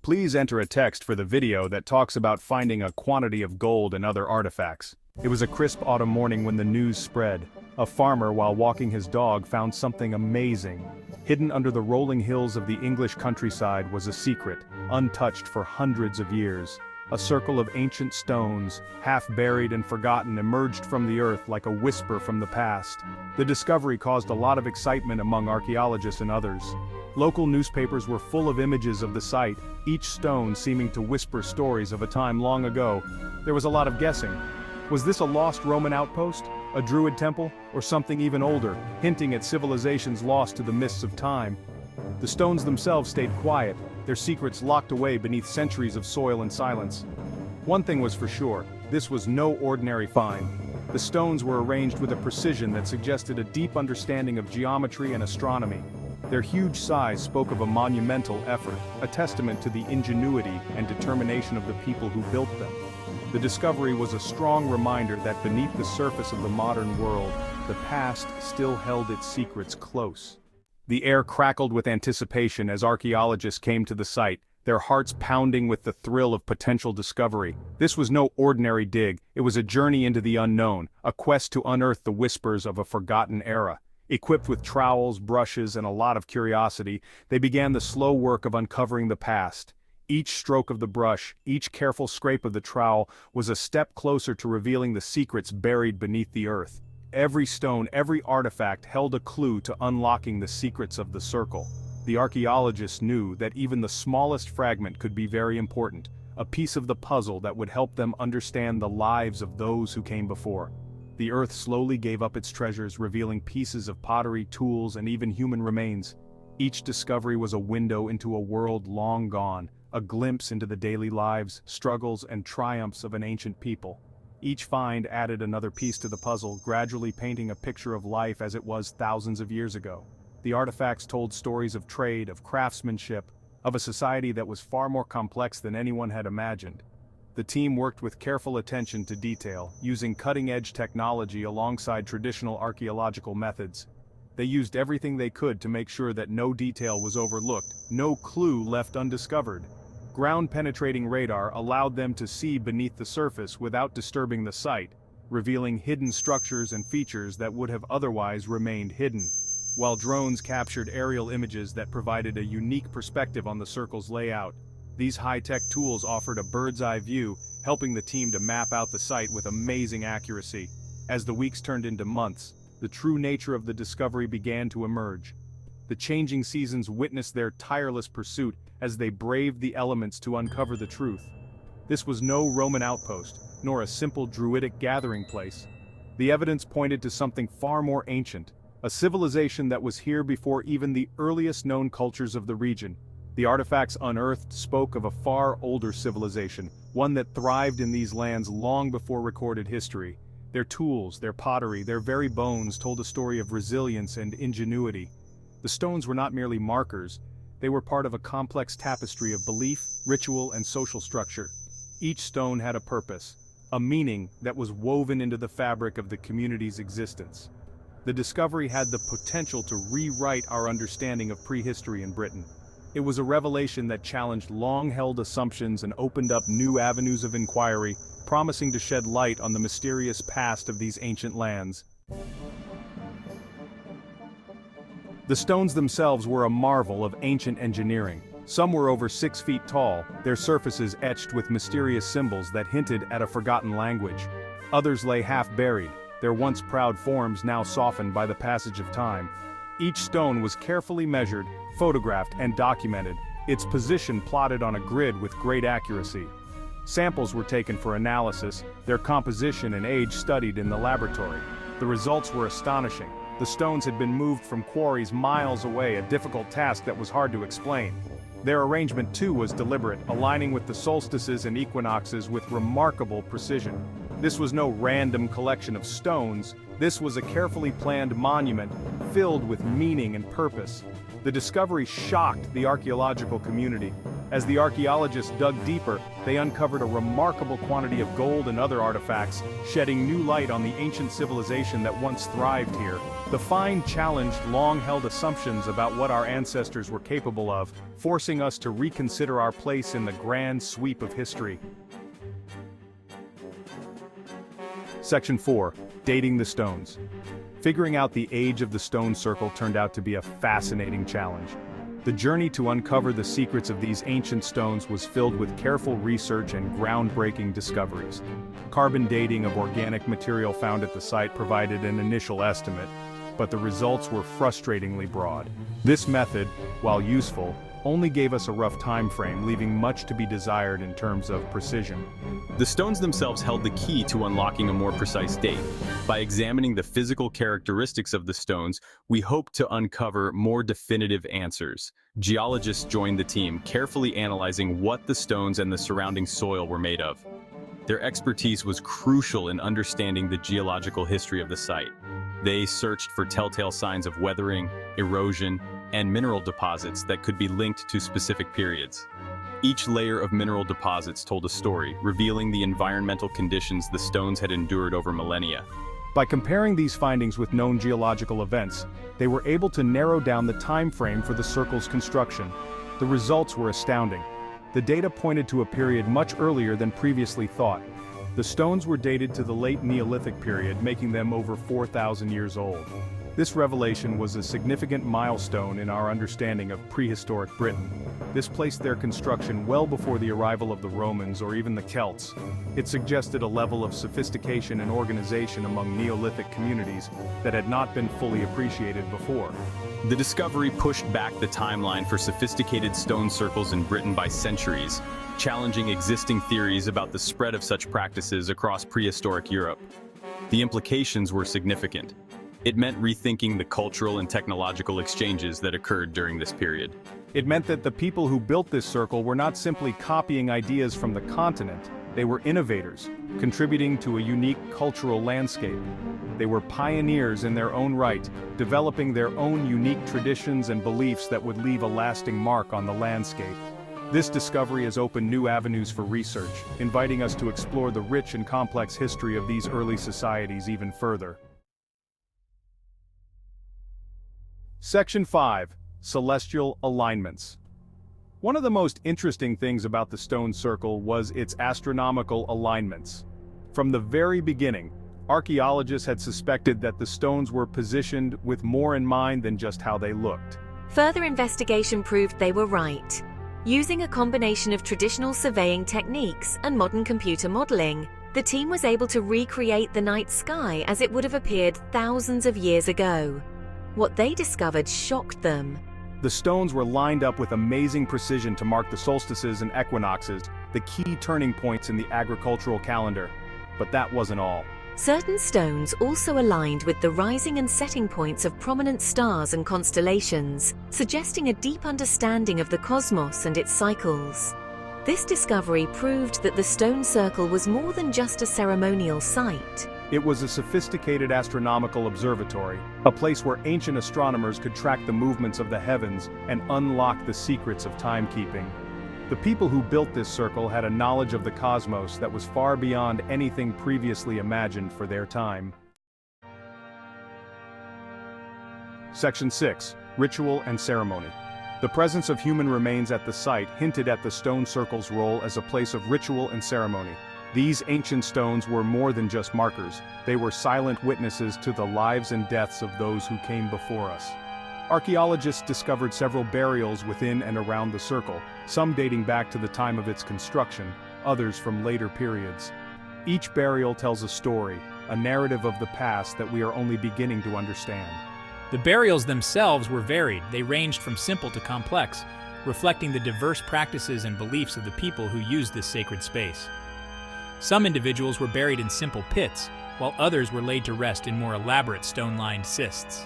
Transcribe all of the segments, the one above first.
Please enter a text for the video that talks about finding a quantity of gold and other artifacts. It was a crisp autumn morning when the news spread. A farmer, while walking his dog, found something amazing. Hidden under the rolling hills of the English countryside was a secret, untouched for hundreds of years. A circle of ancient stones, half buried and forgotten, emerged from the earth like a whisper from the past. The discovery caused a lot of excitement among archaeologists and others. Local newspapers were full of images of the site, each stone seeming to whisper stories of a time long ago. There was a lot of guessing. Was this a lost Roman outpost, a Druid temple, or something even older, hinting at civilizations lost to the mists of time? The stones themselves stayed quiet, their secrets locked away beneath centuries of soil and silence. One thing was for sure, this was no ordinary find. The stones were arranged with a precision that suggested a deep understanding of geometry and astronomy. Their huge size spoke of a monumental effort, a testament to the ingenuity and determination of the people who built them. The discovery was a strong reminder that beneath the surface of the modern world, the past still held its secrets close. The air crackled with anticipation as archaeologists came to the site, their hearts pounding with the thrill of potential discovery. This was no ordinary dig, it was a journey into the unknown, a quest to unearth the whispers of a forgotten era. Equipped with trowels, brushes, and a lot of curiosity, they began the slow work of uncovering the past. Each stroke of the brush, each careful scrape of the trowel, was a step closer to revealing the secrets buried beneath the earth. Every stone, every artifact held a clue to unlocking the secrets of the circle. The archaeologists knew that even the smallest fragment could be very important, a piece of the puzzle that would help them understand the lives of those who came before. The earth slowly gave up its treasures, revealing pieces of pottery, tools, and even human remains. Each discovery was a window into a world long gone, a glimpse into the daily lives, struggles, and triumphs of an ancient people. Each find added another piece to the puzzle, gradually painting a picture of life as it was thousands of years ago. The artifacts told stories of trade, of craftsmanship, of a society that was far more complex than anyone had imagined. The team worked with careful attention to detail, using cutting-edge technology alongside traditional archaeological methods. They used everything they could to make sure that no detail was overlooked, no clue left undiscovered. Ground-penetrating radar allowed them to see beneath the surface without disturbing the site, revealing hidden structures and features that would have otherwise remained hidden. While drones captured aerial images that provided a unique perspective on the circle's layout. These high-tech tools offered a bird's-eye view, helping the team to map out the site with amazing accuracy. As the weeks turned into months, the true nature of the discovery began to emerge. The changing seasons witnessed their tireless pursuit as they braved the elements to uncover the truth. This was no Roman outpost, nor a simple Druidic gathering place. The evidence pointed to something far more ancient, a civilization that was here before even the earliest known cultures of the region. The artifacts unearthed spoke of a far older civilization, one that thrived in these lands long before recorded history. Their tools, their pottery, their very bones told a story of resilience and ingenuity. The stones were not merely markers, they were part of a complex tapestry of belief, ritual, and social structure. Each stone had a purpose, a meaning that was woven into the fabric of the community's existence. The discovery had the potential to rewrite our understanding of prehistory in Britain. It was a revelation that challenged long-held assumptions and opened up new avenues of inquiry, promising to shed light on the mysterious past of these ancient lands. The stones themselves were a marvel of ancient engineering. Some were over 6 feet tall, their surfaces etched with mysterious symbols that hinted at a forgotten language. Others lay half-buried, their once proud forms now softened by the passage of time. Each stone was carefully measured, photographed, and documented, its position plotted on a grid with great accuracy. Samples were taken for analysis, their composition and age studied in the laboratory. The results were astonishing. The stones had been moved from quarries miles away, a difficult task that was hard to explain. Their arrangement too was deliberate, aligning with the solstices and equinoxes with remarkable precision. This was no random collection of stones, this was a carefully planned monument, filled with meaning and purpose. The discovery shocked the archaeological community. As the archaeologists dug deeper, they uncovered a remarkable quantity of gold and other artifacts, shedding new light on the ancient civilization that once thrived here. The find challenged long-held assumptions about what our ancestors were capable of, forcing us to reconsider our place in the grand sweep of history. Section 4. Dating the stones. Figuring out the age of the stone circle turned out to be a fascinating challenge. The journey to uncover the secrets of these ancient stones was filled with careful research and groundbreaking discoveries. Carbon dating of organic material found at the site provided an initial estimate, but the results were frustratingly broad. This method, while useful, only gave us a rough time frame, leaving much to be desired in terms of precision. The stones themselves held the key to unlocking a more precise date. By examining the physical characteristics of the stones, we hope to uncover more definitive answers. Geologists joined the team, carefully analyzing what the stones and the surrounding soil were made of. Their expertise was crucial in understanding the geological history of the site. They searched for telltale signs of weathering, erosion, and mineral deposits that could be linked to specific periods. Each layer of mineral deposits told a story, revealing the environmental conditions the stones had endured over millennia. By comparing these findings with known geological events, they were able to narrow down the time frame for the circle's construction. The results were astounding. The data pointed to a period much earlier than previously thought. The stones were dated to the late Neolithic period, making them over 4,000 years old. This revelation was a significant milestone in our understanding of prehistoric Britain. This placed their construction well before the arrival of the Romans or even the Celts. It suggested a level of sophistication and organization among Neolithic communities that had not been fully appreciated before. The discovery pushed back the timeline for sophisticated stone circles in Britain by centuries, challenging existing theories about the spread of such practices across prehistoric Europe. The implications were significant. It meant rethinking the cultural and technological exchanges that occurred during this period. It meant that the people who built this circle were not simply copying ideas from the continent, they were innovators, contributing to a unique cultural landscape. They were pioneers in their own right, developing their own unique traditions and beliefs that would leave a lasting mark on the landscape. This discovery has opened new avenues for research, inviting us to explore the rich and complex history of these early societies even further. Section 5. Celestial Alignments. One of the most interesting things about the stone circle was its astronomical alignments. From the very beginning, archaeologists had suspected that the stones were positioned with more in mind than just how they looked. Further investigation proved they were right. Using a combination of traditional surveying techniques and modern computer modeling, the team was able to recreate the night sky as it would have appeared thousands of years ago. What they discovered shocked them. The stones were lined up with amazing precision to mark the solstices and equinoxes, the key turning points in the agricultural calendar. But that wasn't all. Certain stones also aligned with the rising and setting points of prominent stars and constellations, suggesting a deep understanding of the cosmos and its cycles. This discovery proved that the stone circle was more than just a ceremonial site. It was a sophisticated astronomical observatory, a place where ancient astronomers could track the movements of the heavens and unlock the secrets of timekeeping. The people who built this circle had a knowledge of the cosmos that was far beyond anything previously imagined for their time. Section 6. Ritual and Ceremony. The presence of human remains at the site hinted at the stone circle's role as a place of ritual and ceremony. These ancient stones were more than just markers, they were silent witnesses to the lives and deaths of those who came before us. Archaeologists discovered several burials within and around the circle, some dating back to the time of its construction, others from later periods. Each burial tells a story, a narrative of the past that we are only beginning to understand. The burials themselves were varied. They ranged from simple to complex, reflecting the diverse practices and beliefs of the people who used this sacred space. Some individuals were buried in simple pits, while others were laid to rest in more elaborate stone-lined cists.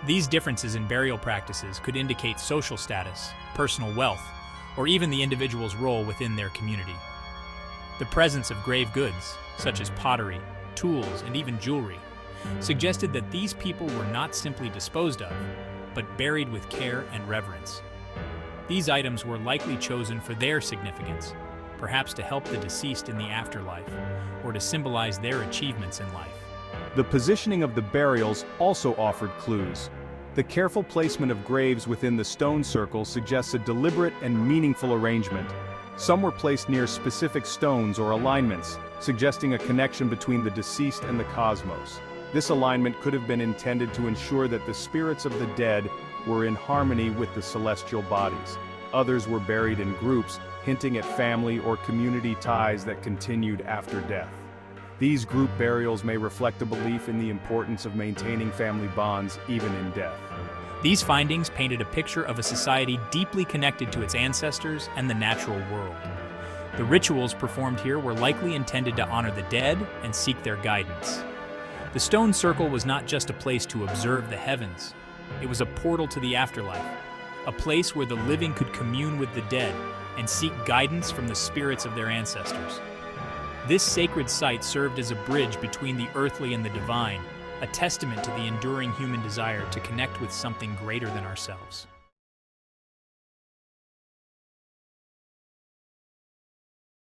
These differences in burial practices could indicate social status, personal wealth, or even the individual's role within their community. The presence of grave goods, such as pottery, tools, and even jewelry, suggested that these people were not simply disposed of, but buried with care and reverence. These items were likely chosen for their significance, perhaps to help the deceased in the afterlife, or to symbolize their achievements in life. The positioning of the burials also offered clues. The careful placement of graves within the stone circle suggests a deliberate and meaningful arrangement. Some were placed near specific stones or alignments, suggesting a connection between the deceased and the cosmos. This alignment could have been intended to ensure that the spirits of the dead were in harmony with the celestial bodies. Others were buried in groups, hinting at family or community ties that continued after death. These group burials may reflect a belief in the importance of maintaining family bonds even in death. These findings painted a picture of a society deeply connected to its ancestors and the natural world. The rituals performed here were likely intended to honor the dead and seek their guidance. The stone circle was not just a place to observe the heavens. It was a portal to the afterlife, a place where the living could commune with the dead and seek guidance from the spirits of their ancestors. This sacred site served as a bridge between the earthly and the divine, a testament to the enduring human desire to connect with something greater than ourselves.